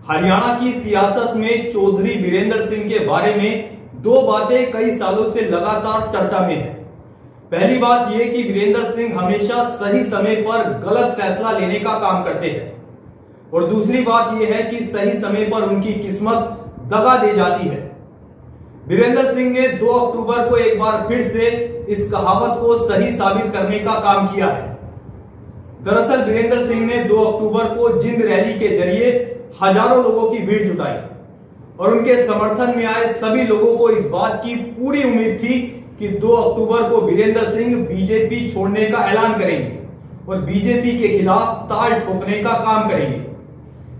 हरियाणा की सियासत में चौधरी वीरेंद्र सिंह के बारे में दो बातें कई सालों से लगातार चर्चा में है। पहली बात यह कि वीरेंद्र सिंह हमेशा सही समय पर गलत फैसला लेने का काम करते हैं और दूसरी बात यह है कि सही समय पर उनकी किस्मत दगा दे जाती है। वीरेंद्र सिंह ने 2 अक्टूबर को एक बार फिर से इस कहावत को सही साबित करने का काम किया है। दरअसल वीरेंद्र सिंह ने 2 अक्टूबर को जिंद रैली के जरिए हजारों लोगों की भीड़ जुटाई और उनके समर्थन में आए सभी लोगों को इस बात की पूरी उम्मीद थी कि 2 अक्टूबर को वीरेंद्र सिंह बीजेपी छोड़ने का ऐलान करेंगे और बीजेपी के खिलाफ ताल ठोकने का काम करेंगे।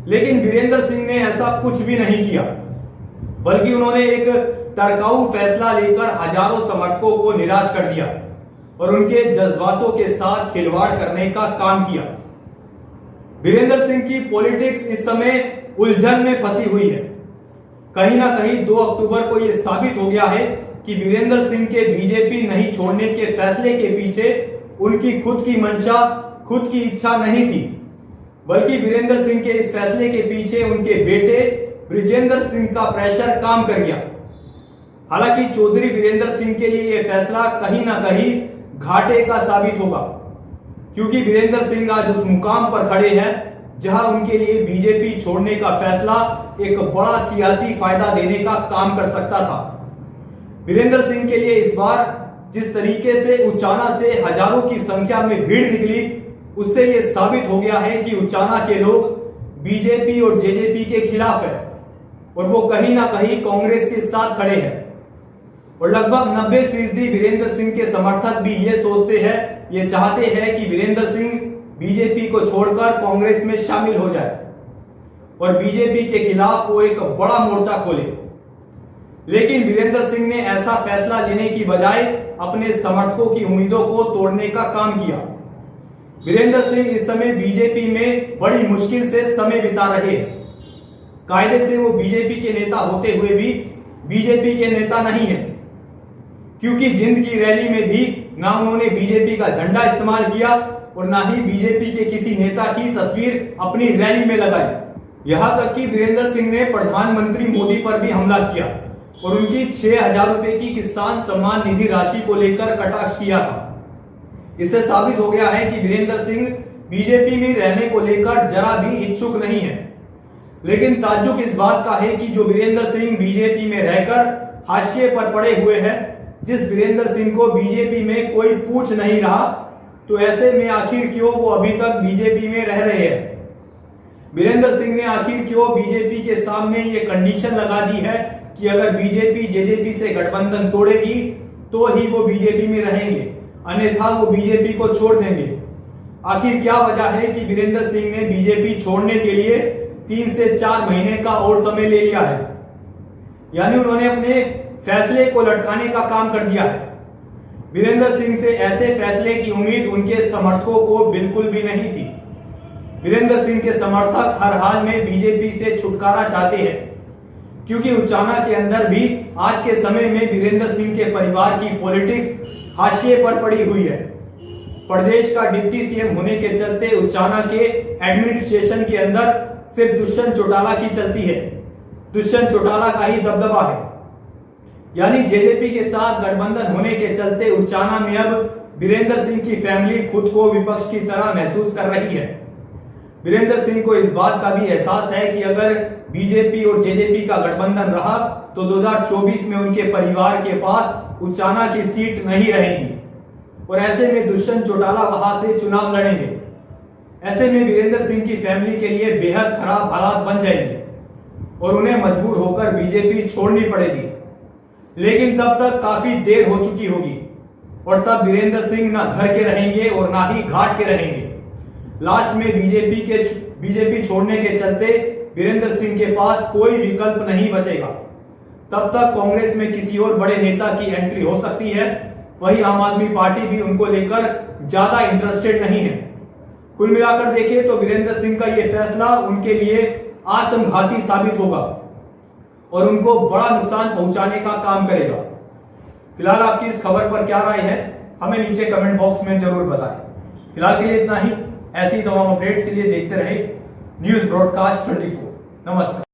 लेकिन वीरेंद्र सिंह ने ऐसा कुछ भी नहीं किया, बल्कि उन्होंने एक टरकाऊ फैसला लेकर हजारों समर्थकों को निराश कर दिया और उनके जज्बातों के साथ खिलवाड़ करने का काम किया। वीरेंद्र सिंह की पॉलिटिक्स इस समय उलझन में फंसी हुई है। कहीं ना कहीं 2 अक्टूबर को यह साबित हो गया है कि वीरेंद्र सिंह के बीजेपी नहीं छोड़ने के फैसले के पीछे उनकी खुद की मंशा, खुद की इच्छा नहीं थी, बल्कि वीरेंद्र सिंह के इस फैसले के पीछे उनके बेटे बृजेंद्र सिंह का प्रेशर काम कर गया। हालांकि चौधरी वीरेंद्र सिंह के लिए यह फैसला कहीं ना कहीं घाटे का साबित होगा, क्योंकि वीरेंद्र सिंह आज उस मुकाम पर खड़े हैं जहां उनके लिए बीजेपी छोड़ने का फैसला एक बड़ा सियासी फायदा देने का काम कर सकता था। वीरेंद्र सिंह के लिए इस बार जिस तरीके से उचाना से हजारों की संख्या में भीड़ निकली, उससे यह साबित हो गया है कि उचाना के लोग बीजेपी और जेजेपी के खिलाफ है और वो कहीं ना कहीं कांग्रेस के साथ खड़े हैं। और लगभग 90% वीरेंद्र सिंह के समर्थक भी ये सोचते हैं, ये चाहते हैं कि वीरेंद्र सिंह बीजेपी को छोड़कर कांग्रेस में शामिल हो जाए और बीजेपी के खिलाफ वो एक बड़ा मोर्चा खोले। लेकिन वीरेंद्र सिंह ने ऐसा फैसला लेने की बजाय अपने समर्थकों की उम्मीदों को तोड़ने का काम किया। वीरेंद्र सिंह इस समय बीजेपी में बड़ी मुश्किल से समय बिता रहे हैं। कायदे से वो बीजेपी के नेता होते हुए भी बीजेपी के नेता नहीं है, क्योंकि जिंद की रैली में भी ना उन्होंने बीजेपी का झंडा इस्तेमाल किया और ना ही बीजेपी के किसी नेता की तस्वीर अपनी रैली में लगाई। यहां तक कि वीरेंद्र सिंह ने प्रधानमंत्री मोदी पर भी हमला किया और उनकी 6,000 रुपए की किसान सम्मान निधि राशि को लेकर कटाक्ष किया था। इससे साबित हो गया है कि वीरेंद्र सिंह बीजेपी में रहने को लेकर जरा भी इच्छुक नहीं है। लेकिन ताज्जुब इस बात का है कि जो वीरेंद्र सिंह बीजेपी में रहकर हाशिए पर पड़े हुए हैं, जिस वीरेंद्र सिंह को बीजेपी में कोई पूछ नहीं रहा, तो ऐसे में आखिर क्यों वो अभी तक बीजेपी में रह रहे हैं। वीरेंद्र सिंह ने आखिर क्यों बीजेपी के सामने ये कंडीशन लगा दी है कि अगर बीजेपी जेजेपी से गठबंधन तोड़ेगी तो ही वो बीजेपी में रहेंगे, अन्यथा वो बीजेपी को छोड़ देंगे। आखिर क्या वजह है कि वीरेंद्र सिंह ने बीजेपी छोड़ने के लिए 3 से 4 महीने का और समय ले लिया है, यानी उन्होंने अपने फैसले को लटकाने का काम कर दिया है। वीरेंद्र सिंह से ऐसे फैसले की उम्मीद उनके समर्थकों को बिल्कुल भी नहीं थी। वीरेंद्र सिंह के समर्थक हर हाल में बीजेपी से छुटकारा चाहते हैं, क्योंकि उचाना के अंदर भी आज के समय में वीरेंद्र सिंह के परिवार की पॉलिटिक्स हाशिए पर पड़ी हुई है। प्रदेश का डिप्टी सीएम होने के चलते उचाना के एडमिनिस्ट्रेशन के अंदर सिर्फ दुष्यंत चौटाला की चलती है। दुष्यंत चौटाला का ही दबदबा है, यानी जेजेपी के साथ गठबंधन होने के चलते उचाना में अब वीरेंद्र सिंह की फैमिली खुद को विपक्ष की तरह महसूस कर रही है। वीरेंद्र सिंह को इस बात का भी एहसास है कि अगर बीजेपी और जेजेपी का गठबंधन रहा तो 2024 में उनके परिवार के पास उचाना की सीट नहीं रहेगी और ऐसे में दुष्यंत चौटाला वहां से चुनाव लड़ेंगे। ऐसे में वीरेंद्र सिंह की फैमिली के लिए बेहद खराब हालात बन जाएंगे और उन्हें मजबूर होकर बीजेपी छोड़नी पड़ेगी। लेकिन तब तक काफी देर हो चुकी होगी और तब वीरेंद्र सिंह ना घर के रहेंगे और ना ही घाट के रहेंगे। लास्ट में बीजेपी छोड़ने के चलते वीरेंद्र सिंह के पास कोई विकल्प नहीं बचेगा। तब तक कांग्रेस में किसी और बड़े नेता की एंट्री हो सकती है। वही आम आदमी पार्टी भी उनको लेकर ज्यादा इंटरेस्टेड नहीं है। कुल मिलाकर देखें तो वीरेंद्र सिंह का यह फैसला उनके लिए आत्मघाती साबित होगा और उनको बड़ा नुकसान पहुंचाने का काम करेगा। फिलहाल आपकी इस खबर पर क्या राय है, हमें नीचे कमेंट बॉक्स में जरूर बताएं। फिलहाल के लिए इतना ही। ऐसी तमाम अपडेट्स के लिए देखते रहे न्यूज ब्रॉडकास्ट 24। नमस्कार।